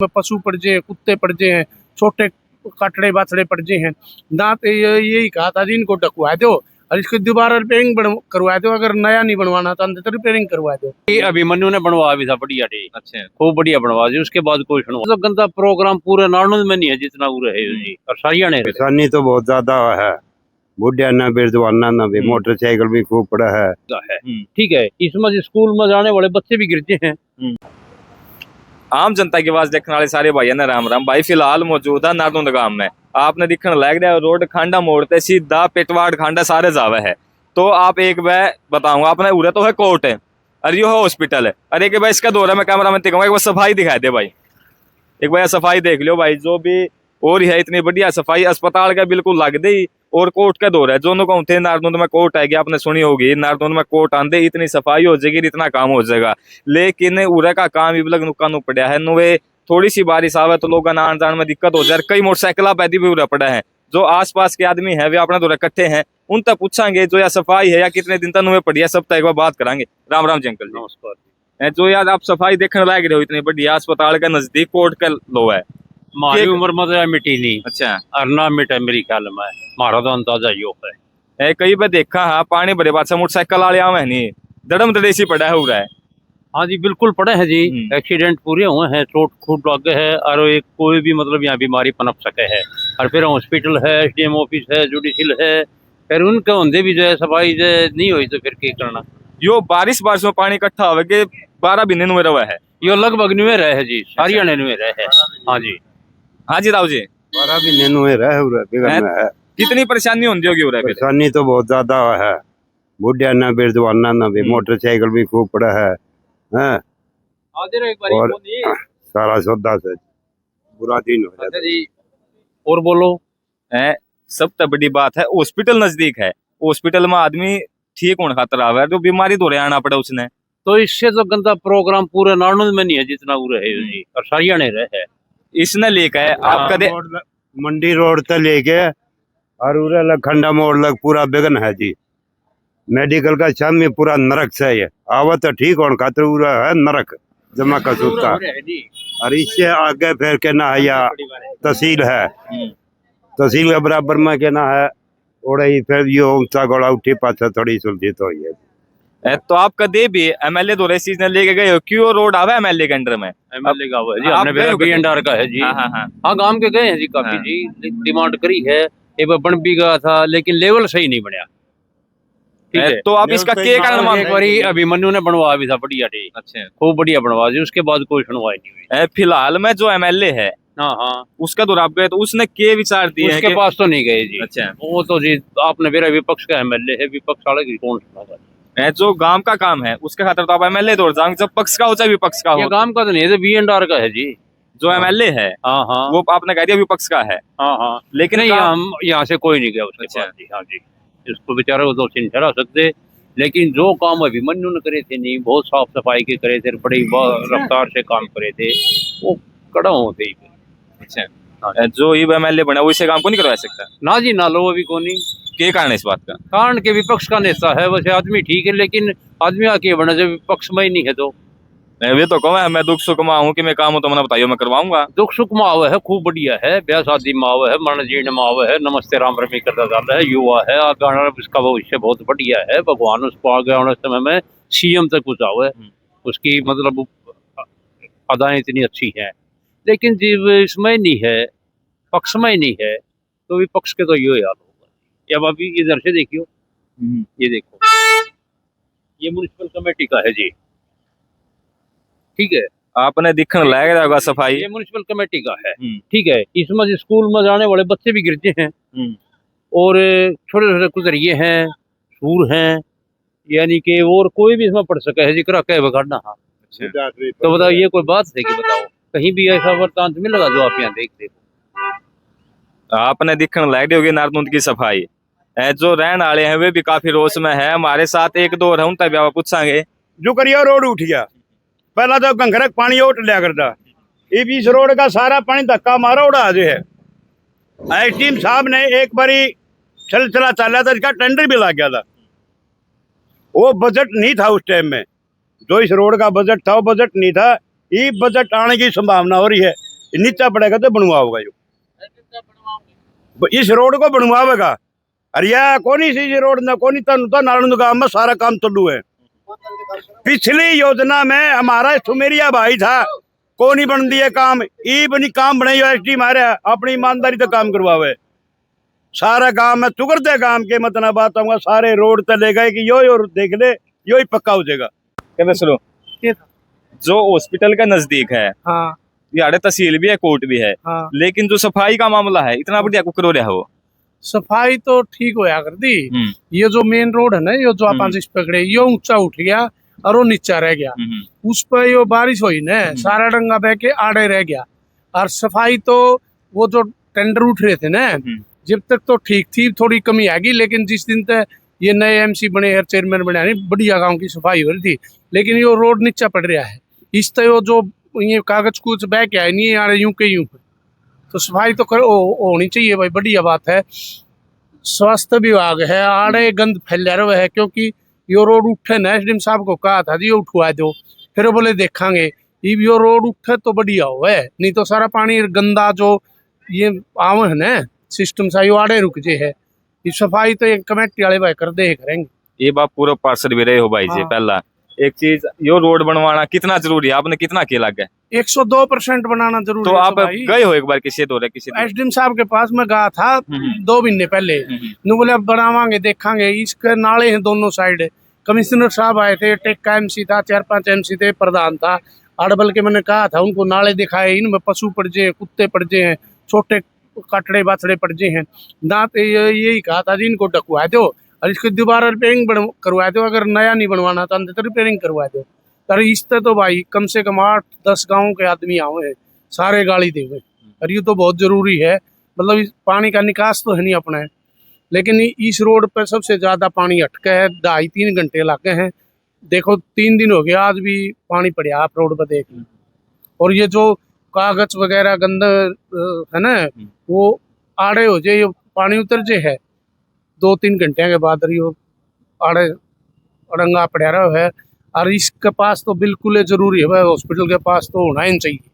पशु पड़ जाए, कुत्ते पड़ जाए, छोटे काटड़े बाथड़े पड़ जाए हैं दांत, यही कहा था जी इनको ढकवा दो और इसकी दोबारा रिपेयरिंग करवा दो, अगर नया नहीं बनवाना तो अंदर रिपेयरिंग करवा दो। ये अभिमन्यु ने बनवा भी था बढ़िया ठीक। अच्छा, खूब बढ़िया बनवा दी, उसके बाद कोई सुनवा तो गंदा प्रोग्राम पूरे नारनौल में नहीं है जितना वो रहे जी, और सारिया ने परेशानी तो बहुत ज्यादा है, बुढ़िया ना बेजवाना ना भी, मोटरसाइकिल भी खूब पड़ा है। ठीक है। इसमें स्कूल में जाने वाले बच्चे भी गिरते हैं। आम जनता की आवाज देखने वाले सारे भाइयों ने राम राम। भाई फिलहाल मौजूद है नारनौंद गांव में। आपने दिखने लग रहा है रोड खांडा मोड़ते सीधा पेटवाड़ खांडा सारे जावे है। तो आप एक बार बताऊंगा, आपने उरे तो है कोर्ट है और ये हॉस्पिटल है, अरे एक बार इसका दौरा में कैमरा में दिखाऊंगा, एक बार सफाई दिखाई दे भाई, एक बार सफाई देख लो भाई, जो भी और है इतनी बढ़िया सफाई अस्पताल का बिल्कुल लग दे। और कोर्ट का दौर है, दोनों को थे नारनौंद में कोर्ट आएगी, आपने सुनी होगी नारनौंद में कोर्ट आंदे इतनी सफाई हो जाएगी, इतना काम हो जाएगा। लेकिन उरे का काम भी लग नुका पड़ा है, नुवे थोड़ी सी बारिश आवे तो लोगों ने आन जान में दिक्कत हो जाए। कई मोटरसाइकिल पैदी भी उरे पड़ा है, जो आसपास के आदमी है वे अपने दौरे इकट्ठे हैं, उन तक पूछांगे जो या सफाई है या कितने दिन तक नुवे पड़ी है, सब तक एक बार बात करांगे। राम राम जी अंकल जी। नमस्कार। जो यार आप सफाई देखने लायक रहे हो, इतनी बढ़िया अस्पताल के नजदीक कोर्ट का लो है, हमारी उम्र में तो मिट्टी नहीं। अच्छा, और ना मिटे मेरी ख्याल में, हमारा तो अंदाजा यो है। कई बार देखा हाँ पानी भरे बात से मोटरसाइकिल वाले आवे नहीं, धड़म धड़ेसी पड़ा है उरा है। हाँ जी बिल्कुल पड़े हैं जी, एक्सीडेंट पूरे हुए हैं, चोट खूट लगे है, और एक कोई भी मतलब यहाँ बीमारी पनप सके है। और फिर हॉस्पिटल है, एसडीएम ऑफिस है, जुडिशियल है, फिर उनके होंगे भी जो है सफाई जो नहीं हुई तो फिर क्या करना। यो बारिश में पानी इकट्ठा हो गए 12 महीने में रहा है, यो लगभग नुए रहे है जी, सारिया ने नुए रहे है। हाँ जी, हाँ जी राव जी। 12 भी नैनो है। कितनी परेशानी होती होगी उरा? परेशानी तो बहुत ज्यादा है, बुढ़िया ना बेजवाना ना भी, मोटरसाइकिल भी खूब पड़ा है, और सारा सौदा से बुरा दिन हो जाता जी। और बोलो है। सब तो बड़ी बात है, हॉस्पिटल नजदीक है, हॉस्पिटल में आदमी ठीक होने खातर आवे, जो बीमारी तो आना पड़ा उसने, तो इससे तो गंदा प्रोग्राम पूरे नारनौल में नहीं है जितना वो रहे जी, और सारिया ने रहे है। इसने लेकर है आप कदे मंडी रोड से लेके और उरे लग खंडा मोड़ लग पूरा बेगन है जी। मेडिकल का छन में पूरा नरक से है, आवा तो ठीक होने खातर पूरा है नरक जमा का सूता। और इससे आगे फिर के ना है या तहसील है, तहसील के बराबर में के ना है ओड़े ही, फिर यो ऊंचा गोड़ा उठी पाछा थोड़ी सुलझी तो है। तो आप कदे भी एमएलए दो सीजन लेके गए हो, क्यों रोड आवा एमएलए के अंडर में? एमएलए का हुआ जी, हमने मेरा बीएनआर का है जी। हाँ गांव के गए हैं जी काफी जी, डिमांड करी है, एक बार बन भी गया था लेकिन लेवल सही नहीं बनया। ठीक है, तो आप इसका क्या कारण मानते हैं? एक बारी अभिमन्यु ने बनवा भी था बढ़िया ठीक। अच्छा, खूब बढ़िया बनवा दी, उसके बाद कोई सुनवाई नहीं हुई। फिलहाल में जो एमएलए है, हाँ हाँ, उसका दौर आप गए तो उसने क्या विचार दिए? उसके पास तो नहीं गए जी। अच्छा, वो तो जी आपने मेरा विपक्ष का एमएलए है, विपक्ष वाले की कौन सुना? जो गांव का काम है उसके खातर तो आप एमएलए दौड़ जाओगे, जब पक्ष का हो चाहे विपक्ष का हो। ये गांव का तो नहीं है, बीएनआर का है जी। जो एमएलए है हाँ हाँ, वो आपने कह दिया विपक्ष का है। हाँ हाँ, लेकिन नहीं हम यहाँ से कोई नहीं गया उसके पास जी। हाँ जी, इसको बेचारे को तो ठहरा सकते, लेकिन जो काम अभिमन्यु ने करे थे नहीं, बहुत साफ सफाई के करे थे, बड़ी रफ्तार से काम करे थे, वो कड़ा होते ही। अच्छा, जो ये एमएलए बना वो इसे काम को नहीं करवा सकता? ना जी ना, लो अभी को नहीं। क्या कारण है इस बात का? कारण के विपक्ष का नेता है, वैसे आदमी ठीक है, लेकिन आदमी आके बना जब विपक्ष में ही नहीं है तो वे तो कहूँ मैं दुख सुख में हूँ कि मैं काम हूँ तो मैंने बताइए मैं करवाऊंगा। दुख सुख में आवे है, खूब बढ़िया है, ब्याह शादी में आवे है, मरण जीर्ण में आवे है, नमस्ते राम रमी करता जाता है, युवा है, इसका भविष्य बहुत बढ़िया है, भगवान उसको आगे आने समय में सीएम तक पहुंचावे, उसकी मतलब अदाएं इतनी अच्छी हैं। लेकिन जब इसमें नहीं है, पक्ष में ही नहीं है, तो विपक्ष के तो यो याद होगा। अब अभी इधर से देखियो, ये देखो, ये म्युनिसिपल कमेटी का है जी, ठीक है, आपने दिखने लग रहा होगा सफाई, ये म्युनिसिपल कमेटी का है, ठीक है। इसमें स्कूल में जाने वाले बच्चे भी गिरते हैं, और छोटे छोटे कुतरिये हैं, सूर हैं, यानी कि और कोई भी इसमें पढ़ सके है जी, करा कह बगाड़ना। हाँ, तो बताओ ये कोई बात है कि बताओ कहीं भी ऐसा वर्तांत मिलेगा जो आप यहाँ देख देखो। आपने दिखने लग रही होगी नारनौंद की सफाई, जो रहने वाले हैं वे भी काफी रोष में है। हमारे साथ एक दो रहूं तभी आप पूछांगे। जो करिया रोड उठ गया, पहला तो घंघरक पानी उठ लिया करता, इस रोड का सारा पानी धक्का मारा उड़ा आज है। एसडीएम साहब ने एक बारी चला था, इसका टेंडर भी लग गया था, वो बजट नहीं था उस टाइम में, जो इस रोड का बजट था वो बजट नहीं था। ये बजट आने की संभावना हो रही है, नीचा पड़ेगा तो बनवाओगा जो इस रोड को बनवावेगा। अरे या कोनी सी ये रोड ना कोनी तो नारायण गांव में सारा काम चालू है। पिछली योजना में हमारा सुमेरिया भाई था, को नहीं बन दिए काम, ई बनी काम बनाई एसडी मारे अपनी ईमानदारी से काम करवावे। सारा गांव में चुगरते गांव के मतलब बात आऊंगा, सारे रोड तले गए कि यो देख ले यो ही पक्का हो जाएगा। कहते सुनो, ये था। जो हॉस्पिटल का नजदीक है, हाँ यार तहसील भी है, कोर्ट भी है, हाँ। लेकिन जो सफाई का मामला है इतना बढ़िया कुकरो रहा वो। सफाई तो ठीक होया कर दी। ये जो मेन रोड है ना, ये जो आप जिस पकड़े, ये ऊंचा उठ गया और वो नीचा रह गया। उस पर यो बारिश हुई ना, सारा डंगा बह के आड़े रह गया। और सफाई तो वो जो टेंडर उठ रहे थे ना, जब तक तो ठीक थी, थोड़ी कमी आएगी। लेकिन जिस दिन तक ये नए एमसी बने और चेयरमैन बने, बढ़िया गांव की सफाई हो रही थी। लेकिन ये रोड नीचा पड़ रहा है, इस तरह जो ये कागज कुछ बह के आए नहीं आ रहे यूं के यूं। तो सफाई तो होनी चाहिए भाई, बढ़िया बात है। स्वास्थ्य विभाग है, आड़े गंद फैल रहा है, क्योंकि यो रोड उठे ना, एसडीएम साहब को कहा था जी उठवा दो, फिर वो बोले देखांगे। यो रोड उठे तो बढ़िया हो है, नहीं तो सारा पानी गंदा जो ये आव है ना सिस्टम सा, यो आड़े रुक जे है। ये सफाई तो एक कमेटी वाले भाई कर दे करेंगे। ये बात पूरा पार्षद भी रहे हो भाई जी। पहला एक चीज, यो रोड बनवाना कितना जरूरी है, आपने कितना किया लगा? 102% बनाना जरूरी तो है। आप गए हो एक बार किसी दौरे किसी एसडीएम साहब के पास में गया था 2 महीने पहले। नु बोले अब बनावांगे देखांगे, इसके नाले हैं दोनों साइड। कमिश्नर साहब आए थे, टेक का एमसी था, 4-5 एमसी थे, प्रधान था। अड़बल के मैंने कहा था उनको नाले दिखाए, इनमें पशु पड़ जे, कुत्ते पड़ जे हैं, छोटे कटड़े बाथड़े पड़ जे हैं। दांत यही कहा था जी इनको ढकवा दो और इसको दोबारा रिपेयरिंग करवा दो। अगर नया नहीं बनवाना तो अंदर रिपेयरिंग करवा दो। अरे इससे तो भाई कम से कम 8-10 गाँव के आदमी आए हैं, सारे गाली दे हुए। और ये तो बहुत जरूरी है, मतलब पानी का निकास तो है नहीं अपना है। लेकिन इस रोड पर सबसे ज्यादा पानी अटका है, 2.5-3 घंटे लगे हैं। देखो 3 दिन हो गया, आज भी पानी पड़ा आप रोड पर देख। और ये जो कागज वगैरह गंदा है ना, वो आड़े हो जाए, पानी उतर जे है 2-3 घंटे के बाद यो आड़े अड़ंगा पड़ा रहा है। और इसके पास तो बिल्कुल जरूरी है भाई, हॉस्पिटल के पास तो होना ही चाहिए।